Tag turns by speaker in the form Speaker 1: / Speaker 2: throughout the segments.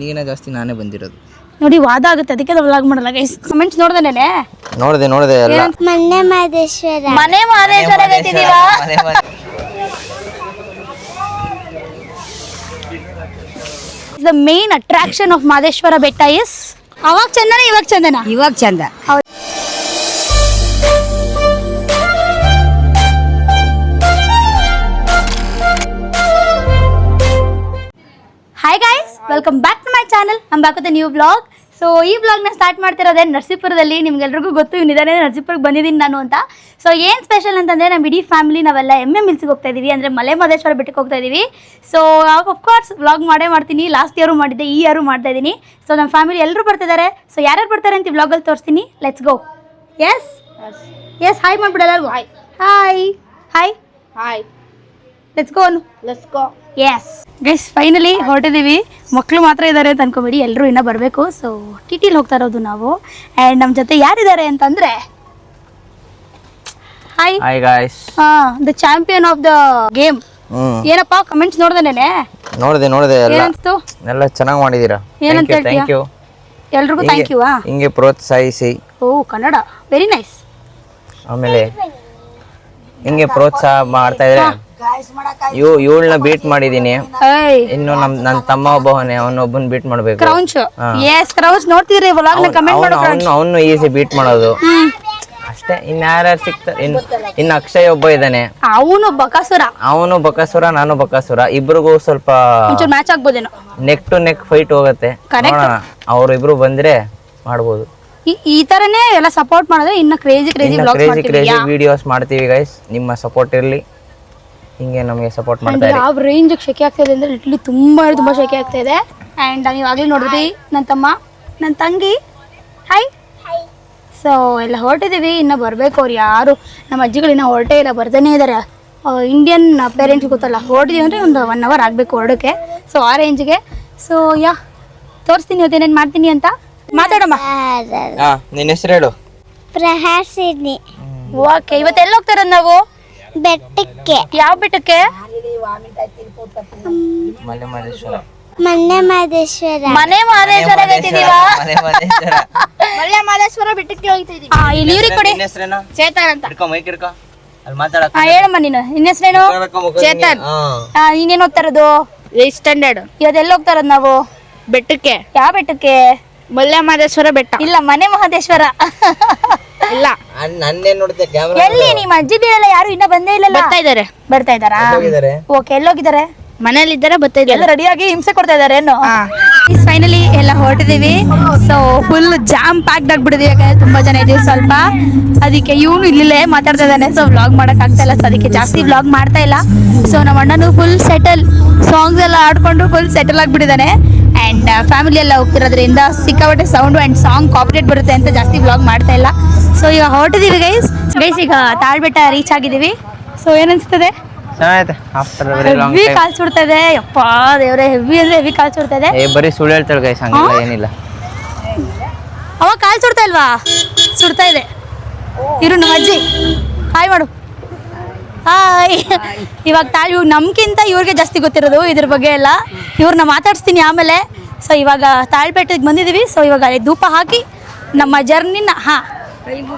Speaker 1: ನೀನ ಜಾಸ್ತಿ ನಾನೇ ಬಂದಿರೋದು
Speaker 2: ನೋಡಿ ವಾದ ಆಗುತ್ತೆ ಅದಕ್ಕೆ ವ್ಲಾಗ್ ಮಾಡಲ್ಲ ಗೈಸ್ ಕಮೆಂಟ್ಸ್ ನೋಡ್ದೇನೆ
Speaker 1: ನೋಡಿದೆ ಎಲ್ಲ
Speaker 2: ಮನೆ ಮಹದೇಶ್ವರ ಗೊತ್ತಿದೀವಾ the main attraction of Mahadeshwara Betta is ಅವಾಗ ಚಂದನ ಇವಾಗ ಚಂದ hi guys welcome back to my channel I'm back with new blog so ಈ ಬ್ಲಾಗ್ನ ಸ್ಟಾರ್ಟ್ ಮಾಡ್ತಿರೋದೇ ನರಸೀಪುರದಲ್ಲಿ ನಿಮ್ಗೆಲ್ರಿಗೂ ಗೊತ್ತು ಇವನಿದ್ದಾನೆ ನರಸೀಪುರಕ್ಕೆ ಬಂದಿದ್ದೀನಿ ನಾನು ಅಂತ ಸೊ ಏನು ಸ್ಪೆಷಲ್ ಅಂತಂದರೆ ನಮ್ಮ ಇಡೀ ಫ್ಯಾಮಿಲಿ ನಾವೆಲ್ಲ ಮಿಲ್ಸಿಗೆ ಹೋಗ್ತಾ ಇದ್ದೀವಿ ಅಂದರೆ ಮಲೆ ಮಹದೇಶ್ವರ ಬೆಟ್ಟಕ್ಕೆ ಹೋಗ್ತಾ ಇದ್ದೀವಿ ಸೊ ಅಫ್ಕೋರ್ಸ್ ವ್ಲಾಗ್ ಮಾಡ್ತೀನಿ ಲಾಸ್ಟ್ ಇಯರು ಮಾಡಿದ್ದೆ ಈ ಇಯರು ಮಾಡ್ತಾ ಇದ್ದೀನಿ ಸೊ ನಮ್ಮ ಫ್ಯಾಮಿಲಿ ಎಲ್ಲರೂ ಬರ್ತಿದ್ದಾರೆ ಸೊ ಯಾರ್ಯಾರು ಬರ್ತಾರೆ ಅಂತ ವ್ಲಾಗಲ್ಲಿ ತೋರಿಸ್ತೀನಿ ಲೆಟ್ಸ್ ಗೋ ಎಸ್ ಹಾಯ್ ಮಾಡ್ಬಿಡ ಎಲ್ಲರಿಗೂ hi let's go yes guys finally ಹೊರಟಿದ್ದೀವಿ ಮಕ್ಕಳು ಮಾತ್ರ ಇದ್ದಾರೆ ಅಂತ ಅನ್ಕೋಬೇಡಿ ಎಲ್ಲರೂ ಇನ್ನೂ ಬರಬೇಕು ಸೊ ಟಿಟಿಲಿ ಹೋಗ್ತಾ ಇರೋದು ನಾವು ಆ್ಯಂಡ್ ನಮ್ಮ ಜೊತೆ ಯಾರಿದ್ದಾರೆ ಅಂತಂದರೆ
Speaker 1: hi guys
Speaker 2: the champion of the game ಏನಪ್ಪ ಕಮೆಂಟ್ಸ್ ನೋಡಿದೆ ಏನನ್ಸ್ತು
Speaker 1: ಎಲ್ಲ ಚೆನ್ನಾಗಿ ಮಾಡಿದೀರಾ
Speaker 2: ಏನಂತ ಹೇಳ್ತೀಯಾ
Speaker 1: ಥ್ಯಾಂಕ್ ಯು
Speaker 2: ಎಲ್ರಿಗೂ ಥ್ಯಾಂಕ್ ಯು
Speaker 1: ಹಿಂಗೆ ಪ್ರೋತ್ಸಾಹಿಸಿ
Speaker 2: ಓ ಕನ್ನಡ ವೆರಿ ನೈಸ್
Speaker 1: ಆಮೇಲೆ ಹಿಂಗೆ ಪ್ರೋತ್ಸಾಹ ಮಾಡ್ತಾ ಇದ್ರೆ ಇವಳನ್ನ ಬೀಟ್ ಮಾಡಿದೀನಿ ಇನ್ನು ನನ್ನ ತಮ್ಮ ಒಬ್ಬವನೇ ಅವನೊಬ್ಬನ್ ಬೀಟ್ ಮಾಡ್ಬೇಕು
Speaker 2: ಕ್ರೌಚ್ ನೋಡ್ತಿದ್ರಿ ವ್ಲಾಗ್ನ ಕಮೆಂಟ್ ಮಾಡೋ
Speaker 1: ಅವನು ಈಸಿ ಬೀಟ್ ಮಾಡೋದು ಅಷ್ಟೇ ಇನ್ಯಾರ್ಯಾರು ಸಿಗ್ತಾರೆ ಇನ್ನು ಅಕ್ಷಯ್ ಒಬ್ಬ ಇದ್ದಾನೆ
Speaker 2: ಅವನು ಬಕಾಸುರ
Speaker 1: ನಾನು ಬಕಾಸುರ ಇಬ್ರಿಗೂ ಸ್ವಲ್ಪ
Speaker 2: ಮ್ಯಾಚ್ ಆಗ್ಬೋದೇನೋ
Speaker 1: ನೆಕ್ ಟು ನೆಕ್ ಫೈಟ್ ಹೋಗುತ್ತೆ ಅವ್ರಿಬ್ರು ಬಂದ್ರೆ ಮಾಡ್ಬೋದು
Speaker 2: ಈ ತರನೇ ಎಲ್ಲ ಸಪೋರ್ಟ್ ಮಾಡೋದು ಇನ್ನ ಕ್ರೇಜಿ
Speaker 1: ವಿಡಿಯೋಸ್ ಮಾಡ್ತೀವಿ ಗೈಸ್ ನಿಮ್ಮ ಸಪೋರ್ಟ್ ಇರ್ಲಿ ಹಿಂಗೆ ನಮಗೆ ಸಪೋರ್ಟ್ ಮಾಡ್ತಾ ಇರಿ
Speaker 2: ಯಾವ ರೇಂಜ್ ಶೆಕೆ ಆಗ್ತಾ ಇದೆ ಅಂದ್ರೆ ಲಿಟ್ಲಿ ತುಂಬಾ ಶೆಕೆ ಆಗ್ತಾ ಇದೆ ಅಂಡ್ ನೀವು ಆಗ್ಲೇ ನೋಡಿದ್ರಿ ನನ್ನ ತಮ್ಮ ನನ್ನ ತಂಗಿ ಹಾಯ್ ಸೊ ಎಲ್ಲ ಹೊರಟಿದ್ದೀವಿ ಇನ್ನು ಬರಬೇಕು ಅವ್ರು ಯಾರು ನಮ್ಮ ಅಜ್ಜಿಗಳು ಇನ್ನೂ ಹೊರಟೇ ಇಲ್ಲ ಬರ್ತಾನೆ ಇದ್ದಾರೆ ಇಂಡಿಯನ್ ಪೇರೆಂಟ್ಸ್ ಗೊತ್ತಲ್ಲ ಹೊರಟಿದ್ದೀವಿ ಅಂದರೆ ಒಂದು 1 hour ಆಗಬೇಕು ಹೊರಡೋಕ್ಕೆ ಸೊ ಆ ರೇಂಜ್ಗೆ ಸೊ ತೋರಿಸ್ತೀನಿ ಇವತ್ತೇನೇನು ಮಾಡ್ತೀನಿ ಅಂತ ಮಾತಾಡಮ್ಮ
Speaker 1: ನಿನ್ನ ಹೆಸರು ಹೇಳು
Speaker 3: ಪ್ರಹಾಸಿನಿ
Speaker 2: ಓಕೆ ಇವತ್ತೆಲ್ಲ ಹೋಗ್ತಾರ ನಾವು
Speaker 3: ಬೆಟ್ಟಕ್ಕೆ
Speaker 2: ಯಾವ ಬೆಟ್ಟಕ್ಕೆ
Speaker 1: ಮಲೆ ಮಹದೇಶ್ವರ
Speaker 2: ಮನೆ ಮಹದೇಶ್ವರ ಗೊತ್ತಿದೀವಾ
Speaker 3: ಮಲೆ ಮಹದೇಶ್ವರ ಬೆಟ್ಟಕ್ಕೆ ಹೋಗ್ತಾ ಇದೀವಿ
Speaker 2: ಇಲ್ಲಿ ಇವ್ರಿಗೆ ಕೊಡಿ ಚೇತನ್ ಅಂತ ಹೇಳಮ್ಮ ನೀನು ನಿನ್ನ ಹೆಸರೇನು ಚೇತನ್ ನೀನೇನು ಹೋಗ್ತಾ ಇರೋದು
Speaker 3: 8th ಸ್ಟ್ಯಾಂಡರ್ಡ್
Speaker 2: ಇವತ್ತೆಲ್ಲ ಹೋಗ್ತಾ ಇರೋದು ನಾವು
Speaker 3: ಬೆಟ್ಟಕ್ಕೆ
Speaker 2: ಯಾವ ಬೆಟ್ಟಕ್ಕೆ
Speaker 3: ಮಲೆ ಮಹದೇಶ್ವರ ಬೆಟ್ಟ
Speaker 2: ಇಲ್ಲ ಮನೆ ಮಹದೇಶ್ವರ
Speaker 3: ಇಲ್ಲ
Speaker 1: ನನ್ನೇನ್ ನೋಡುತ್ತೆ
Speaker 2: ಎಲ್ಲಿ ನಿಮ್ಮ ಅಜ್ಜಿದಿರಲ್ಲ ಯಾರು ಇನ್ನ ಬಂದೇ ಇಲ್ಲ ಬರ್ತಾ ಇದಾರಾ ಓಕೆ ಎಲ್ಲೋಗಿದ್ದಾರೆ
Speaker 3: ಮನೇಲಿ ಇದ್ದಾರೆ ಬರ್ತಾ ಇದ್ದಾರೆ
Speaker 2: ಎಲ್ಲ ರೆಡಿಯಾಗಿ ಹಿಂಸೆ ಕೊಡ್ತಾ ಇದಾರೆ ಏನು ಫೈನಲಿ ಎಲ್ಲ ಹೊರಟಿದೀವಿ ಸೊ ಫುಲ್ ಜಾಮ್ ಪ್ಯಾಕ್ಡ್ ಆಗ್ಬಿಟ್ಟಿದೀವಿ ತುಂಬಾ ಜನ ಇದೀವಿ ಸ್ವಲ್ಪ ಅದಕ್ಕೆ ಇವನು ಇಲ್ಲೇ ಮಾತಾಡ್ತಾ ಇದ್ದಾನೆ ಸೊ ವ್ಲಾಗ್ ಮಾಡಕ್ ಆಗ್ತಾ ಇಲ್ಲ ಸೊ ಅದಕ್ಕೆ ಜಾಸ್ತಿ ವ್ಲಾಗ್ ಮಾಡ್ತಾ ಇಲ್ಲ ಸೊ ನಮ್ಮ ಅಣ್ಣನು ಫುಲ್ ಸೆಟಲ್ ಸಾಂಗ್ಸ್ ಎಲ್ಲ ಆಡ್ಕೊಂಡು ಫುಲ್ ಸೆಟಲ್ ಆಗ್ಬಿಟ್ಟಿದ್ದಾನೆ ಅಂಡ್ ಫ್ಯಾಮಿಲಿ ಎಲ್ಲ ಹೋಗ್ತಿರೋದ್ರಿಂದ ಸಿಕ್ಕಾಪಟ್ಟೆ ಸೌಂಡ್ ಅಂಡ್ ಸಾಂಗ್ ಕಾಪಿರೇಟ್ ಬರುತ್ತೆ ಅಂತ ಜಾಸ್ತಿ ವ್ಲಾಗ್ ಮಾಡ್ತಾ ಇಲ್ಲ ಸೊ ಈಗ ಹೊರಟಿದೀವಿ ಗೈಸ್ ಈಗ ತಾಳ್ಬೆಟ್ಟ ರೀಚ್ ಆಗಿದೀವಿ ಸೊ ಏನನ್ಸ್ತದೆ ಹೆವಿ ಕಾಲ್ ಸುಡ್ತಾ ಇದೆ ಯಪ್ಪಾ ದೇವ್ರೆ ಹೆವಿ ಅಂದ್ರೆ ಹೆವಿ ಕಾಲ್ ಸುಡ್ತಾ ಇದೆ
Speaker 1: ಬರೀ ಸುಳ್ಳು ಹೇಳ್ತಾಳೆ ಗೈಸ್ ಹಂಗಿಲ್ಲ ಏನಿಲ್ಲ
Speaker 2: ಅವ ಕಾಲ್ ಸುಡ್ತಾ ಇಲ್ವಾ ಸುಡ್ತಾ ಇದೆ ಇರು ನಮ್ಮ ಅಜ್ಜಿ ಹಾಯ್ ಮಾಡು ಹಾಯ್ ಇವಾಗ ಇವ್ ನಮ್ಗಿಂತ ಇವ್ರಿಗೆ ಜಾಸ್ತಿ ಗೊತ್ತಿರೋದು ಇದ್ರ ಬಗ್ಗೆ ಎಲ್ಲ ಇವ್ರನ್ನ ಮಾತಾಡ್ಸ್ತೀನಿ ಆಮೇಲೆ ಸೊ ಇವಾಗ ತಾಳ್ಬೆಟ್ಟಕ್ಕೆ ಬಂದಿದ್ದೀವಿ ಸೊ ಇವಾಗ ಧೂಪ ಹಾಕಿ ನಮ್ಮ ಜರ್ನಿನ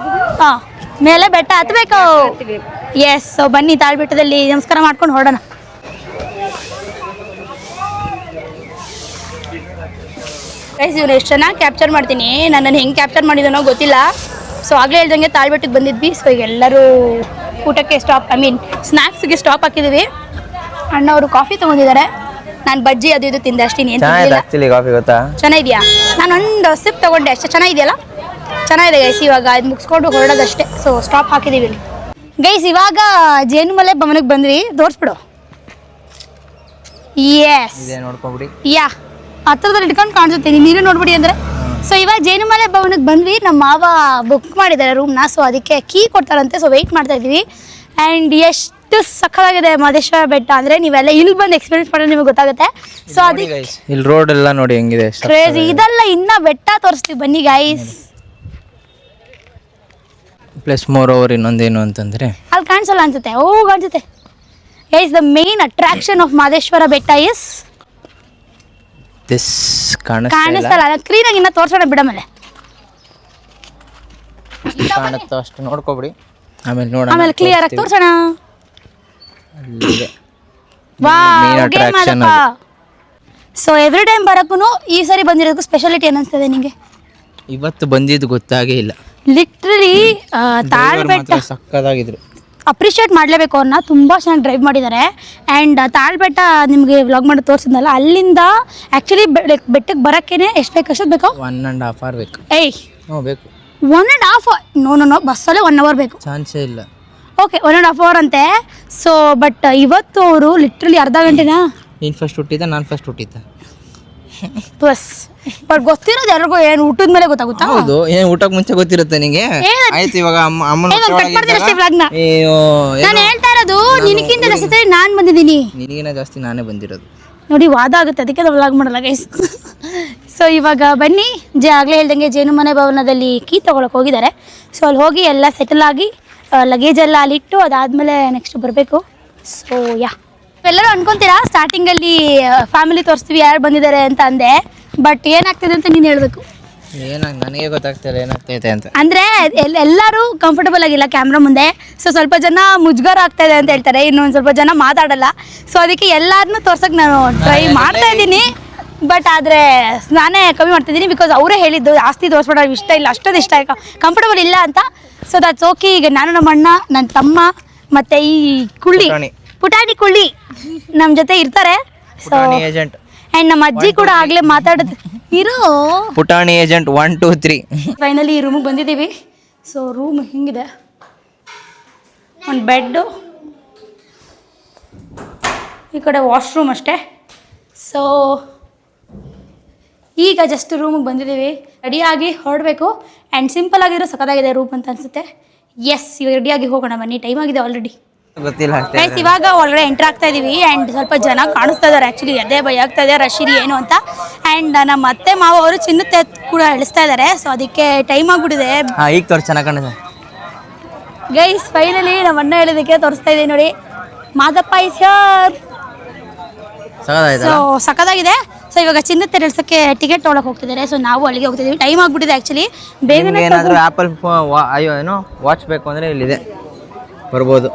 Speaker 2: ಮೇಲೆ ಬೆಟ್ಟ ಹತ್ಬೇಕು ಎಸ್ ಸೊ ಬನ್ನಿ ತಾಳ್ಬೆಟ್ಟದಲ್ಲಿ ನಮಸ್ಕಾರ ಮಾಡ್ಕೊಂಡು ಹೊರಡೋಣ ಇವ್ನು ಎಷ್ಟು ಚೆನ್ನಾಗಿ ಕ್ಯಾಪ್ಚರ್ ಮಾಡ್ತೀನಿ ನನ್ನನ್ನು ಹೆಂಗೆ ಕ್ಯಾಪ್ಚರ್ ಮಾಡಿದನೋ ಗೊತ್ತಿಲ್ಲ ಸೊ ಆಗಲೇ ಹೇಳ್ದಂಗೆ ತಾಳ್ಬೆಟ್ಟಕ್ಕೆ ಬಂದಿದ್ವಿ ಸೊ ಈಗ ಎಲ್ಲರೂ ಊಟಕ್ಕೆ ಸ್ನ್ಯಾಕ್ಸ್ಗೆ ಸ್ಟಾಪ್ ಹಾಕಿದ್ದೀವಿ ಅಣ್ಣ ಅವರು ಕಾಫಿ ತೊಗೊಂಡಿದ್ದಾರೆ ನಾನು ಬಜ್ಜಿ ಅದು ಇದು ತಿಂದೆ ಅಷ್ಟೇನು ಚೆನ್ನಾಗಿದೆಯಾ ನಾನು ಒಂದು ಸಿಪ್ ತೊಗೊಂಡೆ ಅಷ್ಟೇ ಚೆನ್ನಾಗಿದೆಯಲ್ಲ ಚೆನ್ನಾಗಿದೆ ಗೈಸ್ ಇವಾಗ ಇದು ಮುಗಿಸ್ಕೊಂಡು ಹೊರಡೋದಷ್ಟೇ ಸೊ ಸ್ಟಾಪ್ ಹಾಕಿದ್ದೀವಿ ಇಲ್ಲಿ ಗೈಸ್ ಇವಾಗ ಜೇನುಮಲೆ ಭವನಕ್ಕೆ ಬಂದ್ವಿ ತೋರಿಸ್ಬಿಡು ಎಸ್ ಯಾ ಹತ್ರದಲ್ಲಿ ಇಟ್ಕೊಂಡು ಕಾಣಿಸುತ್ತೆ ನೀನು ನೋಡ್ಬಿಡಿ ಅಂದರೆ ಸೊ ಇವಾಗ ಜೇನುಮಲೆ ಭವನಕ್ಕೆ ಬಂದ್ವಿ ನಮ್ಮ ಮಾವ ಬುಕ್ ಮಾಡಿದ್ದಾರೆ ರೂಮ್ನ ಸೊ ಅದಕ್ಕೆ ಕೀ ಕೊಡ್ತಾರಂತೆ ಸೊ ವೆಯ್ಟ್ ಮಾಡ್ತಾ ಇದ್ದೀವಿ ಆ್ಯಂಡ್ ಎಷ್ಟು ಸಕ್ಕತ್ತಾಗಿದೆ ಮಹದೇಶ್ವರ ಬೆಟ್ಟ ಅಂದರೆ ನೀವೆಲ್ಲ ಇಲ್ಲಿ ಬಂದು ಎಕ್ಸ್ಪೀರಿಯನ್ಸ್ ಮಾಡಿದ್ರೆ ನಿಮಗೆ ಗೊತ್ತಾಗುತ್ತೆ ಸೊ ಅದಕ್ಕೆ
Speaker 1: ಇಲ್ಲಿ ರೋಡ್ ಎಲ್ಲ ನೋಡಿ ಹೆಂಗಿದೆ
Speaker 2: ಕ್ರೇಜಿ ಇದೆಲ್ಲ ಇನ್ನ ಬೆಟ್ಟ ತೋರಿಸ್ತೀವಿ ಬನ್ನಿ ಗೈಸ್
Speaker 1: ಪ್ಲಸ್ ಮೋರ್ ಓವರ್ ಇನ್ನೊಂದೇನು ಅಂತಂದ್ರೆ
Speaker 2: ಅಲ್ಲಿ ಕಾಣಿಸಲ್ಲ ಅನ್ಸುತ್ತೆ ಕಾಣಿಸುತ್ತೆ guys the main attraction of Mahadeshwara Betta is
Speaker 1: this ಕಾಣಿಸ್ತಾ
Speaker 2: ಕಾಣಿಸ್ತಲ್ಲ ಕ್ಲೀನ್ ಆಗಿ ಇನ್ನ ತೋರ್ಸೋಣ ಬಿಡಮೇಲೆ
Speaker 1: ಕಾಣುತ್ತೋ ಅಷ್ಟು ನೋಡ್ಕೊಬಿಡಿ ಆಮೇಲೆ ನೋಡೋಣ
Speaker 2: ಆಮೇಲೆ ಕ್ಲಿಯರ್ ಆಗಿ ತೋರ್ಸೋಣ
Speaker 1: ಅಲ್ಲಿದೆ
Speaker 2: ವಾವ್ ಗೇಮ್ ಆದಪ್ಪ ಸೊ ಎವ್ರಿ ಟೈಮ್ ಬರಕ್ಕೂ ಈ ಸರಿ ಬಂದಿರೋದಕ್ಕೂ ಸ್ಪೆಷಾಲಿಟಿ ಏನನ್ಸ್ತದೆ ನಿಂಗೆ
Speaker 1: ಇವತ್ತು ಬಂದಿದ್ದು ಗೊತ್ತಾಗೇ ಇಲ್ಲ
Speaker 2: ಲಿಟ್ರಲಿ ತಾಳ್ಬೆಟ್ಟ
Speaker 1: ಸಕ್ಕದಾಗಿದ್ರು
Speaker 2: ಅಪ್ರಿಷಿಯೇಟ್ ಮಾಡಲೇಬೇಕು ಅವ್ರನ್ನ ತುಂಬ ಚೆನ್ನಾಗಿ ಡ್ರೈವ್ ಮಾಡಿದ್ದಾರೆ ಆ್ಯಂಡ್ ತಾಳ್ಬೆಟ್ಟ ನಿಮಗೆ ವ್ಲಾಗ್ ಮಾಡಿ ತೋರಿಸಿದ್ನಲ್ಲ ಅಲ್ಲಿಂದ ಆ್ಯಕ್ಚುಲಿ ಬೆಟ್ಟಕ್ಕೆ ಬರೋಕ್ಕೇನೆ ಎಷ್ಟು ಬೇಕು ಅಷ್ಟೊತ್ತು ಬೇಕು
Speaker 1: 1.5 hour ಬೇಕು
Speaker 2: ಏಯ್
Speaker 1: ಬೇಕು
Speaker 2: 1.5 ನೋ ಬಸ್ಸಲ್ಲೇ 1 hour ಬೇಕು
Speaker 1: ಚಾನ್ಸೇ ಇಲ್ಲ
Speaker 2: ಓಕೆ 1.5 hour ಅಂತೆ ಸೊ ಬಟ್ ಇವತ್ತು ಅವರು ಲಿಟ್ರಲಿ ಅರ್ಧ ಗಂಟೆನಾ
Speaker 1: ನೀನು ಫಸ್ಟ್ ಹುಟ್ಟಿದ್ದ ನಾನು ಫಸ್ಟ್ ಹುಟ್ಟಿದ್ದ
Speaker 2: ಬಸ್ ಬಟ್ ಗೊತ್ತಿರೋದು ಯಾರಿಗೂ ಏನು ಊಟದ ಮೇಲೆ ಗೊತ್ತಾಗುತ್ತಾ
Speaker 1: ಹೌದು ಏನು ಊಟಕ್ಕೆ ಮುಂಚೆ ಗೊತ್ತಿರುತ್ತೆ ನಿಂಗೆ ಆಯ್ತು ಇವಾಗ ಅಮ್ಮನ
Speaker 2: ನಾನು ಹೇಳ್ತಾ ಇರೋದು ನಿನಗಿಂತ ಜಾಸ್ತಿ ನಾನು ಬಂದಿದ್ದೀನಿ
Speaker 1: ನಿನಗಿನ ಜಾಸ್ತಿ ನಾನೇ ಬಂದಿರೋದು
Speaker 2: ನೋಡಿ ವಾದ ಆಗುತ್ತೆ ಅದಕ್ಕೆ ನಾವು ವ್ಲಾಗ್ ಮಾಡಲ್ಲ ಗೈಸ್ ಸೊ ಇವಾಗ ಬನ್ನಿ ಆಗಲೇ ಹೇಳ್ದಂಗೆ ಜೇನು ಮನೆ ಭವನದಲ್ಲಿ ಕೀ ತೊಗೊಳಕ್ಕೆ ಹೋಗಿದ್ದಾರೆ ಸೊ ಅಲ್ಲಿ ಹೋಗಿ ಎಲ್ಲ ಸೆಟಲ್ ಆಗಿ ಲಗೇಜ್ ಎಲ್ಲ ಅಲ್ಲಿಟ್ಟು ಅದಾದಮೇಲೆ ನೆಕ್ಸ್ಟ್ ಬರಬೇಕು ಸೊ ಯಾ ಎಲ್ಲರೂ ಅನ್ಕೊಂತೀರಾ ಸ್ಟಾರ್ಟಿಂಗಲ್ಲಿ ಫ್ಯಾಮಿಲಿ ತೋರಿಸ್ತೀವಿ ಯಾರು ಬಂದಿದ್ದಾರೆ ಅಂತ ಅಂದೆ ಬಟ್ ಏನಾಗ್ತಿದೆ ಅಂತ ನೀನು ಹೇಳಬೇಕು
Speaker 1: ನನಗೆ ಗೊತ್ತಾಗ್ತಿಲ್ಲ ಏನಾಗ್ತೈತೆ ಅಂತ
Speaker 2: ಅಂದರೆ ಎಲ್ಲರೂ ಕಂಫರ್ಟಬಲ್ ಆಗಿಲ್ಲ ಕ್ಯಾಮ್ರಾ ಮುಂದೆ ಸೊ ಸ್ವಲ್ಪ ಜನ ಮುಜುಗರ ಆಗ್ತಾ ಇದೆ ಅಂತ ಹೇಳ್ತಾರೆ ಇನ್ನೊಂದು ಸ್ವಲ್ಪ ಜನ ಮಾತಾಡಲ್ಲ ಸೊ ಅದಕ್ಕೆ ಎಲ್ಲರನ್ನೂ ತೋರ್ಸಕ್ಕೆ ನಾನು ಟ್ರೈ ಮಾಡ್ತಾ ಇದ್ದೀನಿ ಬಟ್ ಆದರೆ ನಾನೇ ಕಮ್ಮಿ ಮಾಡ್ತಿದ್ದೀನಿ ಬಿಕಾಸ್ ಅವರೇ ಹೇಳಿದ್ದು ಜಾಸ್ತಿ ತೋರಿಸ್ಬೇಡ ಇಷ್ಟ ಇಲ್ಲ ಅಷ್ಟೊಂದು ಇಷ್ಟ ಕಂಫರ್ಟಬಲ್ ಇಲ್ಲ ಅಂತ ಸೊ ದಟ್ಸ್ ಓಕೆ ಈಗ ನಾನು ನಮ್ಮ ಅಣ್ಣ ನನ್ನ ತಮ್ಮ ಮತ್ತು ಈ ಕುಳ್ಳಿ ಪುಟಾಣಿ ಕುಳ್ಳಿ ನಮ್ಮ ಜೊತೆ ಇರ್ತಾರೆ ಸೊ
Speaker 1: ಏಜೆಂಟ್
Speaker 2: ಆ್ಯಂಡ್ ನಮ್ಮ ಅಜ್ಜಿ ಕೂಡ ಆಗಲೇ ಮಾತಾಡೋದು ಇರೋ
Speaker 1: ಪುಟಾಣಿ ಏಜೆಂಟ್ 1 2 3
Speaker 2: ಫೈನಲಿ ಈ ರೂಮಿಗೆ ಬಂದಿದ್ದೀವಿ ಸೊ ರೂಮ್ ಹಿಂಗಿದೆ ಒಂದು ಬೆಡ್ಡು ಈ ಕಡೆ ವಾಶ್ರೂಮ್ ಅಷ್ಟೇ ಸೊ ಈಗ ಜಸ್ಟ್ ರೂಮಿಗೆ ಬಂದಿದ್ದೀವಿ ರೆಡಿಯಾಗಿ ಹೊರಡಬೇಕು ಆ್ಯಂಡ್ ಸಿಂಪಲ್ ಆಗಿರೋ ಸಖತ್ತಾಗಿದೆ ರೂಮ್ ಅಂತ ಅನಿಸುತ್ತೆ ಎಸ್ ಇವಾಗ ರೆಡಿಯಾಗಿ ಹೋಗೋಣ ಬನ್ನಿ ಟೈಮ್ ಆಗಿದೆ ಆಲ್ರೆಡಿ
Speaker 1: ಗೊತ್ತಿಲ್ಲ
Speaker 2: ಗೈಸ್ ಇವಾಗ ಒಳಗಡೆ ಎಂಟರ್ ಆಗ್ತಾ ಇದೀವಿ ಆ್ಯಂಡ್ ಸ್ವಲ್ಪ ಜನ ಕಾಣಿಸ್ತಾ ಇದ್ದಾರೆ ಆ್ಯಕ್ಚುಲಿ ಅದೇ ಭಯ ಆಗ್ತಾ ಇದೆ ರಶ್ ಇರಿ ಏನು ಅಂತ ಆ್ಯಂಡ್ ನಮ್ಮ ಅತ್ತೆ ಮಾವ ಅವರು ಚಿನ್ನತೆ ಕೂಡ ಇಳಿಸ್ತಾ ಇದ್ದಾರೆ ಸೊ ಅದಕ್ಕೆ ಟೈಮ್ ಆಗಿಬಿಟ್ಟಿದೆ
Speaker 1: ಈಗ ತೋರಿಸಿ ಚೆನ್ನಾಗಿ ಕಾಣಿದೆ
Speaker 2: ಗೈಸ್ ಫೈನಲಿ ನಮ್ಮ ಅಣ್ಣ ಹೇಳಿದಕ್ಕೆ ತೋರಿಸ್ತಾ ಇದ್ದೀವಿ ನೋಡಿ ಮಾದಪ್ಪ ಇಸ್ ಹಿಯರ್ ಸೊ ಸಖತ್ತಾಗಿದೆ ಸೊ ಇವಾಗ ಚಿನ್ನತೆ ಇಳಿಸೋಕ್ಕೆ ಟಿಕೆಟ್ ತೊಗೊಳಕ್ಕೆ ಹೋಗ್ತಿದ್ದಾರೆ ಸೊ ನಾವು ಅಲ್ಲಿಗೆ ಹೋಗ್ತಿದ್ದೀವಿ ಟೈಮ್ ಆಗಿಬಿಟ್ಟಿದೆ ಆ್ಯಕ್ಚುಲಿ ಬೇಗನೆ
Speaker 1: ಏನಾದರೂ ಆ್ಯಪಲ್ ಅಯ್ಯೋ ಏನೋ ವಾಚ್ ಬೇಕು ಅಂದರೆ ಇಲ್ಲಿದೆ ಬರ್ಬೋದು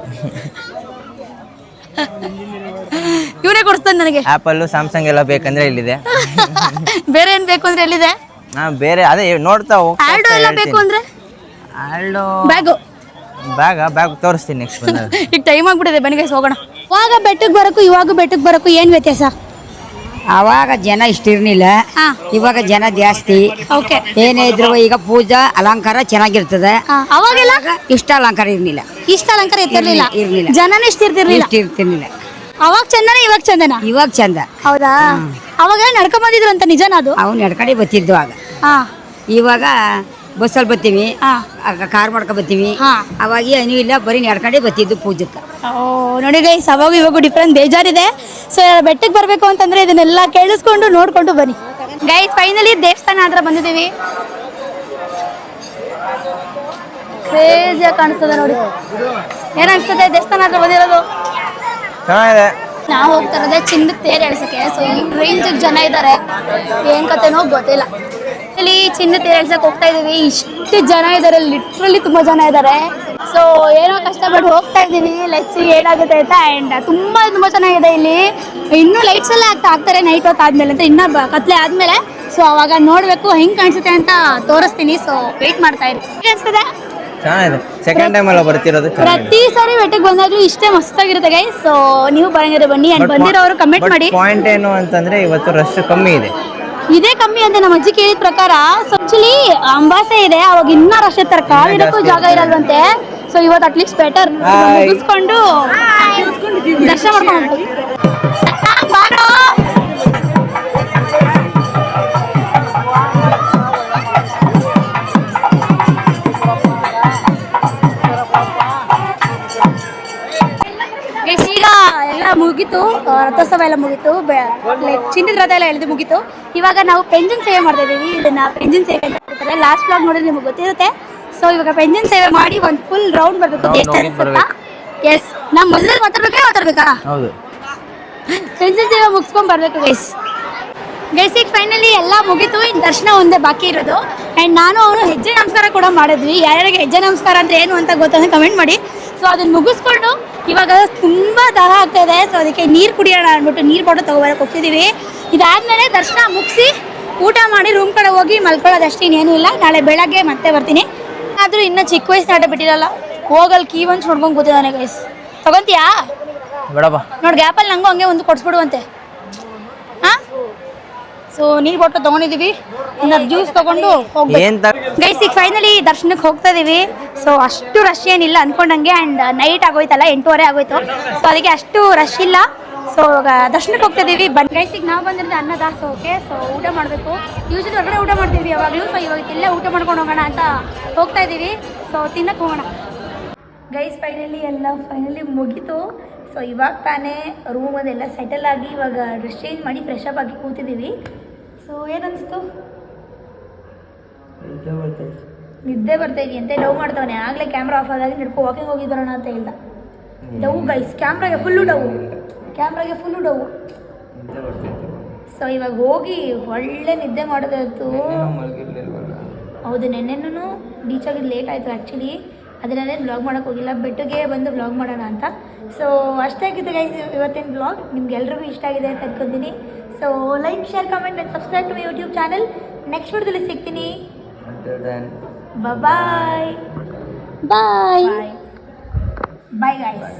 Speaker 2: ಇವನೇ ಕೊಡಿಸ್ತಾನೆ ನನಗೆ
Speaker 1: ಆ್ಯಪಲ್ಲು ಸ್ಯಾಮ್ಸಂಗ್ ಎಲ್ಲ ಬೇಕಂದ್ರೆ ಇಲ್ಲಿದೆ
Speaker 2: ಬೇರೆ ಏನು ಬೇಕು ಅಂದರೆ ಎಲ್ಲಿದೆ
Speaker 1: ಬೇರೆ ಅದೇ ನೋಡ್ತಾ
Speaker 2: ಆಲ್ಡೋ ಎಲ್ಲ ಬೇಕು ಅಂದರೆ
Speaker 1: ಆಲ್ಡೋ
Speaker 2: ಬ್ಯಾಗ್
Speaker 1: ತೋರಿಸ್ತೀನಿ ನೆಕ್ಸ್ಟ್ ಬಂದಾಗ
Speaker 2: ಈಗ ಟೈಮ್ ಆಗ್ಬಿಟ್ಟಿದೆ ಬನ್ನಿ ಗೈಸ್ ಹೋಗೋಣ ಇವಾಗ ಬೆಟ್ಟಕ್ಕೆ ಬರೋಕ್ಕೂ ಏನು ವ್ಯತ್ಯಾಸ
Speaker 4: ಅವಾಗ ಜನ ಇಷ್ಟಿರ್ಲಿಲ್ಲ ಇವಾಗ ಜನ ಜಾಸ್ತಿ
Speaker 2: ಓಕೆ
Speaker 4: ಏನೇ ಇದ್ರು ಈಗ ಪೂಜಾ ಅಲಂಕಾರ ಚೆನ್ನಾಗಿರ್ತದೆ
Speaker 2: ಅವಾಗೆಲ್ಲ
Speaker 4: ಇಷ್ಟ ಅಲಂಕಾರ ಇರ್ಲಿಲ್ಲ
Speaker 2: ಇಷ್ಟ ಅಲಂಕಾರ ಇರ್ತಿರ್ಲಿಲ್ಲ
Speaker 4: ಇರ್ಲಿಲ್ಲ
Speaker 2: ಜನನೇ ಇಷ್ಟಿರ್ತಿರ್ಲಿಲ್ಲ
Speaker 4: ಇರ್ತಿರ್ಲಿಲ್ಲ
Speaker 2: ಅವಾಗ ಚಂದನ ಇವಾಗ ಚಂದನ
Speaker 4: ಇವಾಗ ಚಂದ
Speaker 2: ಹೌದಾ ಅವಾಗ ನಡ್ಕೊಂಡ್ ಬಂದಿದ್ರು ಅಂತ ನಿಜನ ಅದು
Speaker 4: ಅವ್ನು ನಡ್ಕಡೆ ಬತ್ತಿದ್ದು ಆಗ ಇವಾಗ ಬಸ್ಸಲ್ಲಿ ಬರ್ತೀವಿ ಕಾರ್ ಮಾಡ್ಕೊಂಡ್ ಬರ್ತೀವಿ ಅವಾಗ ಏನೂ ಇಲ್ಲ ಬರೀ ನಡ್ಕಡೆ ಬತ್ತಿದ್ದು ಪೂಜಕ್ಕೆ
Speaker 2: ನೋಡಿ ಗೈಸ್ ಅವಾಗ ಇವಾಗ ಡಿಫ್ರೆಂಟ್ ಬೇಜಾರಿದೆ ಸೊ ಬೆಟ್ಟಕ್ಕೆ ಬರಬೇಕು ಅಂತಂದ್ರೆ ಇದನ್ನೆಲ್ಲ ಕೇಳಿಸ್ಕೊಂಡು ನೋಡ್ಕೊಂಡು ಬನ್ನಿ ಗೈಸ್ ಫೈನಲಿ ದೇವಸ್ಥಾನ ಹತ್ರ ಬಂದಿದ್ದೀವಿ ಕ್ರೇಜಿಯಾಗಿ ಕಾಣಿಸ್ತದೆ ನೋಡಿ ಏನಾಗ್ತದೆ ದೇವಸ್ಥಾನ ಹತ್ರ ಬಂದಿರೋದು
Speaker 1: ಚೆನ್ನಾಗಿದೆ
Speaker 2: ನಾವು ಹೋಗ್ತಾ ಇರೋದೇ ಚಿನ್ನದ ತೇರು ಎಳ್ಸಕ್ಕೆ ಸೊ ಈ ರೇಂಜಿಗೆ ಜನ ಇದ್ದಾರೆ ಏನ್ ಕತೆನೋ ಗೊತ್ತಿಲ್ಲ ಇಲ್ಲಿ ಚಿನ್ನದ ತೇರು ಎಳ್ಸಕ್ಕೆ ಹೋಗ್ತಾ ಇದೀವಿ ಇಷ್ಟು ಜನ ಇದ್ದಾರೆ ಲಿಟ್ರಲಿ ತುಂಬಾ ಜನ ಇದ್ದಾರೆ ಸೊ ಏನೋ ಕಷ್ಟಪಟ್ಟು ಹೋಗ್ತಾ ಇದೀವಿ ಲೆಟ್ಸ್ ಏನಾಗುತ್ತೆ ಅಂತ ಆ್ಯಂಡ್ ತುಂಬಾ ಚೆನ್ನಾಗಿದೆ ಇಲ್ಲಿ ಇನ್ನೂ ಲೈಟ್ಸ್ ಎಲ್ಲ ಹಾಕ್ತಾರೆ ನೈಟ್ ಹೊತ್ತು ಆದ್ಮೇಲೆ ಅಂತ ಇನ್ನೂ ಕತ್ಲೆ ಆದ್ಮೇಲೆ ಸೊ ಅವಾಗ ನೋಡ್ಬೇಕು ಹೆಂಗ್ ಕಾಣಿಸುತ್ತೆ ಅಂತ ತೋರಿಸ್ತೀನಿ ಸೊ ವೇಟ್ ಮಾಡ್ತಾ ಇರ್ತೀನಿ ಅನ್ಸ್ತದೆ
Speaker 1: ಚೆನ್ನಾಗಿದೆ ಸೆಕೆಂಡ್ ಟೈಮ್ ಅಲ್ಲ ಬರ್ತಿರೋದು
Speaker 2: ಪ್ರತಿ ಸಾರಿ ಬೆಟ್ಟಕ್ಕೆ ಬಂದಾಗ್ಲೂ ಇಷ್ಟೇ ಮಸ್ತಾಗಿರುತ್ತೆ ಗೈಸ್ ಸೊ ನೀವು ಬರಂಗಿದ್ರೆ ಬನ್ನಿ ಅಂಡ್ ಬಂದಿರೋರು ಕಮೆಂಟ್ ಮಾಡಿ
Speaker 1: ಪಾಯಿಂಟ್ ಏನು ಅಂತಂದ್ರೆ ಇವತ್ತು ರಶ್ ಕಮ್ಮಿ ಇದೆ
Speaker 2: ಇದೇ ಕಮ್ಮಿ ಅಂತ ನಮ್ಮ ಅಜ್ಜಿ ಕೇಳಿದ ಪ್ರಕಾರ ಆಕ್ಚುಲಿ ಅಂಬಾಸೆ ಇದೆ ಅವಾಗ ಇನ್ನ ರಶ್ ಇರ್ತಾರೆ ಕಾಲಿಡಕ್ಕೂ ಜಾಗ ಇರಲ್ವಂತೆ ಸೊ ಇವತ್ತು ಅಟ್ಲೀಸ್ಟ್ ಬೆಟರ್ ಮುಗಿಸ್ಕೊಂಡು ದರ್ಶನ ಮಾಡ್ಕೊಂಡು ಈಗ ಎಲ್ಲ ಮುಗೀತು ರಥೋತ್ಸವ ಎಲ್ಲ ಮುಗೀತು ಚಿನ್ನದ ರಥ ಎಲ್ಲ ಎಳೆದು ಮುಗೀತು ಇವಾಗ ನಾವು ಪೆಂಜನ್ ಸೇವೆ ಮಾಡ್ತಾ ಇದೀವಿ ಇದನ್ನ ಪೆಂಜನ್ ಸೇವೆ ಅಂತ ಹೇಳ್ತಾರೆ ಲಾಸ್ಟ್ ಬ್ಲಾಗ್ ನೋಡಿದ್ರೆ ನಿಮ್ಗೆ ಗೊತ್ತಿರುತ್ತೆ ಸೊ ಇವಾಗ ಪೆಂಜನ್ ಸೇವೆ ಮಾಡಿ ಒಂದು ಫುಲ್ ರೌಂಡ್ ಬರ್ಬೇಕು ಎಸ್ ನಾವು ಮೊದಲೇ ಮಾತಾಡ್ಬೇಕಾ
Speaker 1: ಹೌದು
Speaker 2: ಪೆಂಜನ್ ಸೇವೆ ಮುಗಿಸ್ಕೊಂಡ್ ಬರ್ಬೇಕು ಗೈಸ್ ಗೈಸಿಗೆ ಫೈನಲಿ ಎಲ್ಲ ಮುಗೀತು, ಇನ್ನು ದರ್ಶನ ಒಂದೇ ಬಾಕಿ ಇರೋದು. ಆ್ಯಂಡ್ ನಾನು ಅವನು ಹೆಜ್ಜೆ ನಮಸ್ಕಾರ ಕೂಡ ಮಾಡಿದ್ವಿ. ಯಾರ್ಯಾರಿಗೆ ಹೆಜ್ಜೆ ನಮಸ್ಕಾರ ಅಂದರೆ ಏನು ಅಂತ ಗೊತ್ತಂದ್ರೆ ಕಮೆಂಟ್ ಮಾಡಿ. ಸೊ ಅದನ್ನು ಮುಗಿಸ್ಕೊಂಡು ಇವಾಗ ತುಂಬ ದಾಹ ಆಗ್ತಾ ಇದೆ. ಸೊ ಅದಕ್ಕೆ ನೀರು ಕುಡಿಯೋಣ ಅಂದ್ಬಿಟ್ಟು ನೀರು ಬಾಟಲ್ ತೊಗೊಬರಕ್ಕೆ ಹೋಗ್ತಿದ್ದೀವಿ. ಇದಾದಮೇಲೆ ದರ್ಶನ ಮುಗಿಸಿ ಊಟ ಮಾಡಿ ರೂಮ್ ಕಡೆ ಹೋಗಿ ಮಲ್ಕೊಳ್ಳೋದಷ್ಟೇ, ಇನ್ನೇನು ಇಲ್ಲ. ನಾಳೆ ಬೆಳಗ್ಗೆ ಮತ್ತೆ ಬರ್ತೀನಿ. ಆದರೂ ಇನ್ನೂ ಚಿಕ್ಕ ವಯಸ್ಸು ನಾಟ ಬಿಟ್ಟಿರಲ್ಲ, ಹೋಗಲ್ಲಿ ಕೀ ಒಂದು ಹೊಡ್ಕೊಂಡು ಕೂತಿದ್ದಾನೆ. ಗೈಸ್ ತಗೊಂತೀಯಾ?
Speaker 1: ಬೇಡಪ್ಪ
Speaker 2: ನೋಡಿ ಗ್ಯಾಪಲ್ಲಿ ನಂಗೂ ಹಂಗೆ ಒಂದು ಕೊಡಿಸ್ಬಿಡುವಂತೆ. ಹಾಂ, ಸೊ ನೀರು ಬಾಟಲ್ ತೊಗೊಂಡಿದ್ದೀವಿ, ಒಂದು ಜ್ಯೂಸ್ ತೊಗೊಂಡು ಹೋಗ್ಬೇಕು. ಗೈಸಿಗೆ ಫೈನಲಿ ದರ್ಶನಕ್ಕೆ ಹೋಗ್ತಾ ಇದೀವಿ. ಸೊ ಅಷ್ಟು ರಶ್ ಏನಿಲ್ಲ ಅಂದ್ಕೊಂಡಂಗೆ. ಆ್ಯಂಡ್ ನೈಟ್ ಆಗೋಯ್ತಲ್ಲ, 8:30 ಆಗೋಯ್ತು. ಸೊ ಅದಕ್ಕೆ ಅಷ್ಟು ರಶ್ ಇಲ್ಲ. ಸೊ ಇವಾಗ ದರ್ಶನಕ್ಕೆ ಹೋಗ್ತಾ ಇದೀವಿ. ಗೈಸಿಗೆ ನಾವು ಬಂದಿರೋದು ಅನ್ನದಾಸೋಹಕ್ಕೆ. ಸೊ ಊಟ ಮಾಡಬೇಕು. ಯೂಶಲಿ ಹೊರಗಡೆ ಊಟ ಮಾಡ್ತೀವಿ ಯಾವಾಗಲೂ. ಸೊ ಇವಾಗ ಇಲ್ಲೇ ಊಟ ಮಾಡ್ಕೊಂಡು ಹೋಗೋಣ ಅಂತ ಹೋಗ್ತಾ ಇದ್ದೀವಿ. ಸೊ ತಿನ್ನಕ್ಕೆ ಹೋಗೋಣ. ಗೈಸ್ ಫೈನಲಿ ಮುಗೀತು. ಸೊ ಇವಾಗ ತಾನೇ ರೂಮದೆಲ್ಲ ಸೆಟಲ್ ಆಗಿ ಇವಾಗ ಡ್ರೆಸ್ ಚೇಂಜ್ ಮಾಡಿ ಫ್ರೆಶ್ ಅಪ್ ಆಗಿ ಕೂತಿದ್ದೀವಿ. ಸೊ ಏನನ್ನಿಸ್ತು? ನಿದ್ದೆ ಬರ್ತಾ ಇದೆಯಂತೆ. ಡವ್ ಮಾಡ್ತಾವನೆ. ಆಗಲೇ ಕ್ಯಾಮ್ರಾ ಆಫ್ ಆದಾಗ ನಡ್ಕೊ ವಾಕಿಂಗ್ ಹೋಗಿ ಬರೋಣ ಅಂತ ಇಲ್ಲ. ಡವ್ ಗೈಸ್, ಕ್ಯಾಮ್ರಾಗೆ ಫುಲ್ಲು ಡವ್. ಸೊ ಇವಾಗ ಹೋಗಿ ಒಳ್ಳೆ ನಿದ್ದೆ ಮಾಡೋದಾಯ್ತು. ಹೌದು, ನೆನ್ನೆನೂ ರೀಚ್ ಆಗಿದ್ದು ಲೇಟ್ ಆಯಿತು ಆ್ಯಕ್ಚುಲಿ. ಅದನ್ನೇ ವ್ಲಾಗ್ ಮಾಡೋಕ್ಕೆ ಹೋಗಿಲ್ಲ, ಬೆಟ್ಟಿಗೆ ಬಂದು ವ್ಲಾಗ್ ಮಾಡೋಣ ಅಂತ. ಸೊ ಅಷ್ಟೇ ಆಗಿತ್ತು ಗೈಸ್ ಇವತ್ತಿನ ವ್ಲಾಗ್. ನಿಮ್ಗೆಲ್ರಿಗೂ ಇಷ್ಟ ಆಗಿದೆ ಅಂತ ಅನ್ಕೊಂತೀನಿ. So like, share, comment and subscribe to my YouTube channel. Next ವಿಡಿಯೋದಲ್ಲಿ ಸಿಗ್ತೀನಿ. Bye bye guys.